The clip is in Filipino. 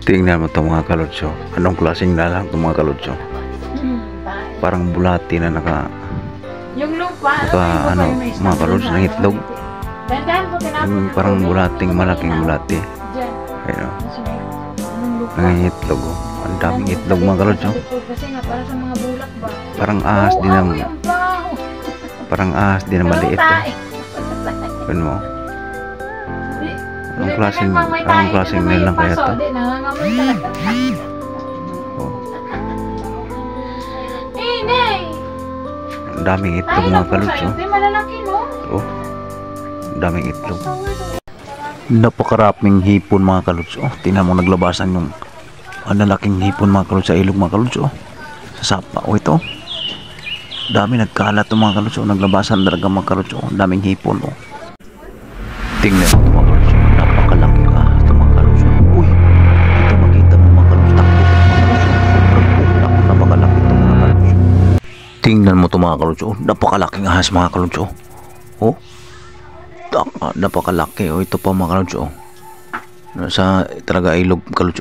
Tingnan mo ito mga kalutso. Anong klaseng lalang ito mga kalutso? Parang bulati na yung lupa, ano mga kalutso ng itlog. Yung parang bulating, malaking bulati. Ayun o. Nangingitlog o. Ang daming itlog mga kalutso. Kasi nga para sa mga bulak ba? Parang ahas din ang maliit o. Ayun mo. Anong klaseng nilang kaya ito? Ang daming itlog mga kalutso. Oh, ang daming itlog. Napakaraming hipon mga kalutso. Tingnan mo naglabasan yung lalaking hipon mga kalutso sa ilog mga kalutso. Sa sapa o ito. Dami nagkalat ito mga kalutso. Naglabasan talaga mga kalutso. Ang daming hipon o. Tingnan mo ito mga kalutso. Napakalaki ka ito mga kalutso. Uy, ito makita mo mga kalutso. Takbo mga kalutso. Napakalaki ito mga kalutso. Tingnan mo ito mga kalutso. Napakalaking ahas mga kalutso. Oh, napakalaki. O ito pa mga kalutso. Sa talaga ilog kalutso.